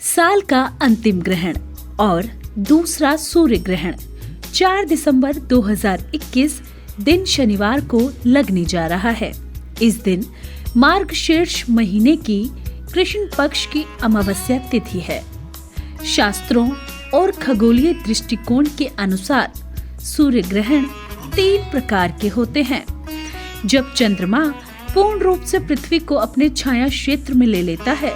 साल का अंतिम ग्रहण और दूसरा सूर्य ग्रहण 4 दिसंबर 2021 दिन शनिवार को लगने जा रहा है। इस दिन मार्गशीर्ष महीने की कृष्ण पक्ष की अमावस्या तिथि है। शास्त्रों और खगोलीय दृष्टिकोण के अनुसार सूर्य ग्रहण 3 प्रकार के होते हैं। जब चंद्रमा पूर्ण रूप से पृथ्वी को अपने छाया क्षेत्र में ले लेता है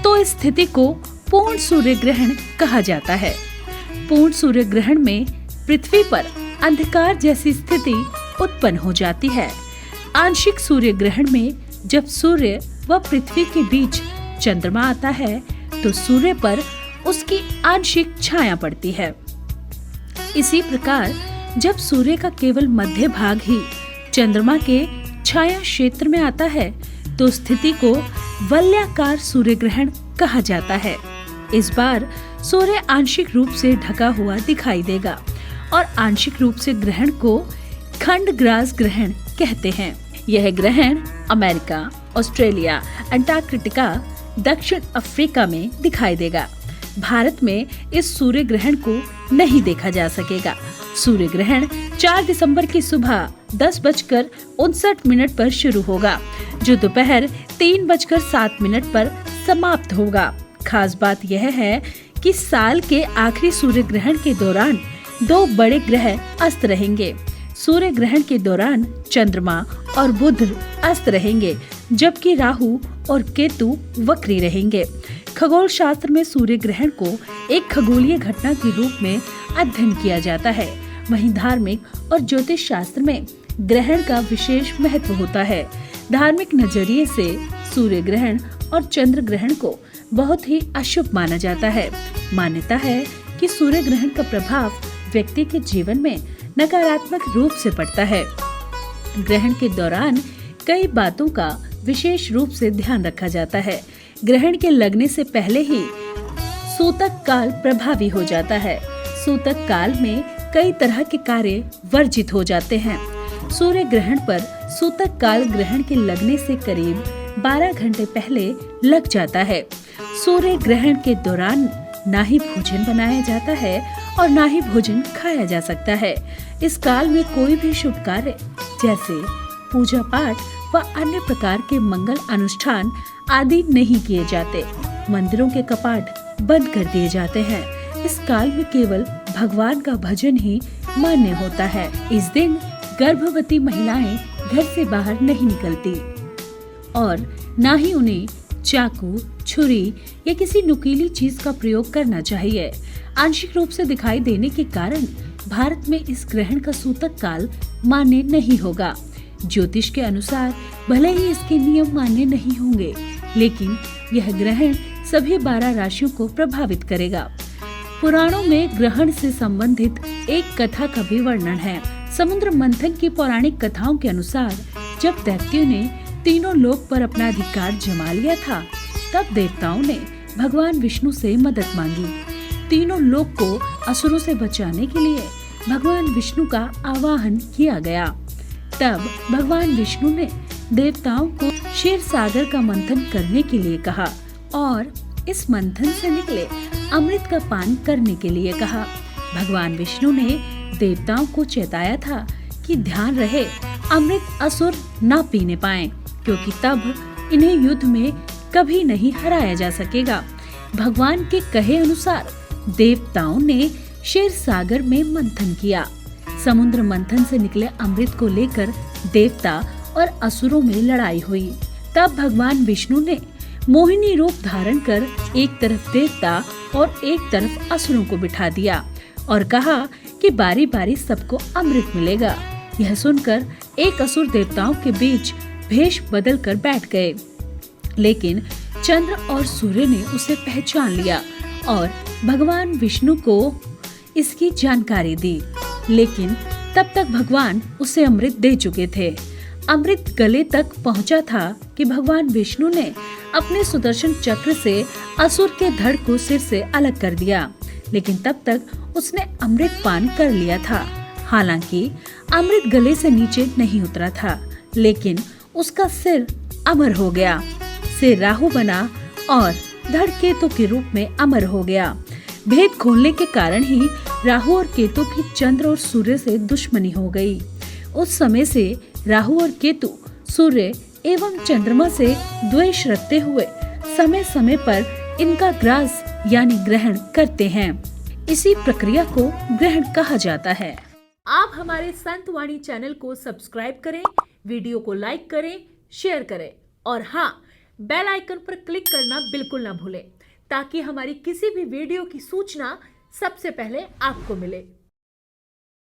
तो इस स्थिति को पूर्ण सूर्य ग्रहण कहा जाता है। पूर्ण सूर्य ग्रहण में पृथ्वी पर अंधकार जैसी स्थिति उत्पन्न हो जाती है। आंशिक सूर्य ग्रहण में जब सूर्य व पृथ्वी के बीच चंद्रमा आता है तो सूर्य पर उसकी आंशिक छाया पड़ती है। इसी प्रकार जब सूर्य का केवल मध्य भाग ही चंद्रमा के छाया क्षेत्र में आता है तो स्थिति को वलयाकार सूर्य ग्रहण कहा जाता है। इस बार सूर्य आंशिक रूप से ढका हुआ दिखाई देगा और आंशिक रूप से ग्रहण को खंडग्रास ग्रहण कहते हैं। यह ग्रहण अमेरिका, ऑस्ट्रेलिया, अंटार्कटिका, दक्षिण अफ्रीका में दिखाई देगा। भारत में इस सूर्य ग्रहण को नहीं देखा जा सकेगा। सूर्य ग्रहण 4 दिसंबर की सुबह 10:59 पर शुरू होगा, जो दोपहर 3:07 पर समाप्त होगा। खास बात यह है कि साल के आखिरी सूर्य ग्रहण के दौरान 2 बड़े ग्रह अस्त रहेंगे। सूर्य ग्रहण के दौरान चंद्रमा और बुध अस्त रहेंगे, जबकि राहु और केतु वक्री रहेंगे। खगोल शास्त्र में सूर्य ग्रहण को एक खगोलीय घटना के रूप में अध्ययन किया जाता है। वहीं धार्मिक और ज्योतिष शास्त्र में ग्रहण का विशेष महत्व होता है। धार्मिक नजरिए से सूर्य ग्रहण और चंद्र ग्रहण को बहुत ही अशुभ माना जाता है। मान्यता है कि सूर्य ग्रहण का प्रभाव व्यक्ति के जीवन में नकारात्मक रूप से पड़ता है। ग्रहण के दौरान कई बातों का विशेष रूप से ध्यान रखा जाता है। ग्रहण के लगने से पहले ही सूतक काल प्रभावी हो जाता है। सूतक काल में कई तरह के कार्य वर्जित हो जाते हैं। सूर्य ग्रहण पर सूतक काल ग्रहण के लगने से करीब 12 घंटे पहले लग जाता है। सूर्य ग्रहण के दौरान ना ही भोजन बनाया जाता है और ना ही भोजन खाया जा सकता है। इस काल में कोई भी शुभ कार्य जैसे पूजा पाठ व अन्य प्रकार के मंगल अनुष्ठान आदि नहीं किए जाते। मंदिरों के कपाट बंद कर दिए जाते हैं। इस काल में केवल भगवान का भजन ही मान्य होता है। इस दिन गर्भवती महिलाएं घर से बाहर नहीं निकलती और ना ही उन्हें चाकू, छुरी या किसी नुकीली चीज का प्रयोग करना चाहिए। आंशिक रूप से दिखाई देने के कारण भारत में इस ग्रहण का सूतक काल मान्य नहीं होगा। ज्योतिष के अनुसार भले ही इसके नियम मान्य नहीं होंगे, लेकिन यह ग्रहण सभी 12 राशियों को प्रभावित करेगा। पुराणों में ग्रहण से संबंधित एक कथा का भी वर्णन है। समुद्र मंथन की पौराणिक कथाओं के अनुसार जब दैत्यों ने तीनों लोक पर अपना अधिकार जमा लिया था, तब देवताओं ने भगवान विष्णु से मदद मांगी। तीनों लोक को असुरों से बचाने के लिए भगवान विष्णु का आवाहन किया गया। तब भगवान विष्णु ने देवताओं को क्षीर सागर का मंथन करने के लिए कहा और इस मंथन से निकले अमृत का पान करने के लिए कहा। भगवान विष्णु ने देवताओं को चेताया था कि ध्यान रहे अमृत असुर न पीने पाएं, क्योंकि तब इन्हें युद्ध में कभी नहीं हराया जा सकेगा। भगवान के कहे अनुसार देवताओं ने क्षीर सागर में मंथन किया। समुद्र मंथन से निकले अमृत को लेकर देवता और असुरों में लड़ाई हुई। तब भगवान विष्णु ने मोहिनी रूप धारण कर एक तरफ देवता और एक तरफ असुरों को बिठा दिया और कहा कि बारी बारी सबको अमृत मिलेगा। यह सुनकर एक असुर देवताओं के बीच भेष बदल कर बैठ गए, लेकिन चंद्र और सूर्य ने उसे पहचान लिया और भगवान विष्णु को इसकी जानकारी दी, लेकिन तब तक भगवान उसे अमृत दे चुके थे। अमृत गले तक पहुंचा था कि भगवान विष्णु ने अपने सुदर्शन चक्र से असुर के धड़ को सिर से अलग कर दिया, लेकिन तब तक उसने अमृत पान कर लिया था। हालांकि अमृत गले से नीचे नहीं उतरा था, लेकिन उसका सिर अमर हो गया। सिर राहु बना और धड़ केतु के रूप में अमर हो गया। भेद खोलने के कारण ही राहु और केतु की चंद्र और सूर्य से दुश्मनी हो गई। उस समय से राहु और केतु सूर्य एवं चंद्रमा से द्वेष रखते हुए समय समय पर इनका ग्रास यानी ग्रहण करते हैं। इसी प्रक्रिया को ग्रहण कहा जाता है। आप हमारे संत वाणी चैनल को सब्सक्राइब करें, वीडियो को लाइक करें, शेयर करें और हाँ, बेल आइकन पर क्लिक करना बिल्कुल ना भूलें ताकि हमारी किसी भी वीडियो की सूचना सबसे पहले आपको मिले।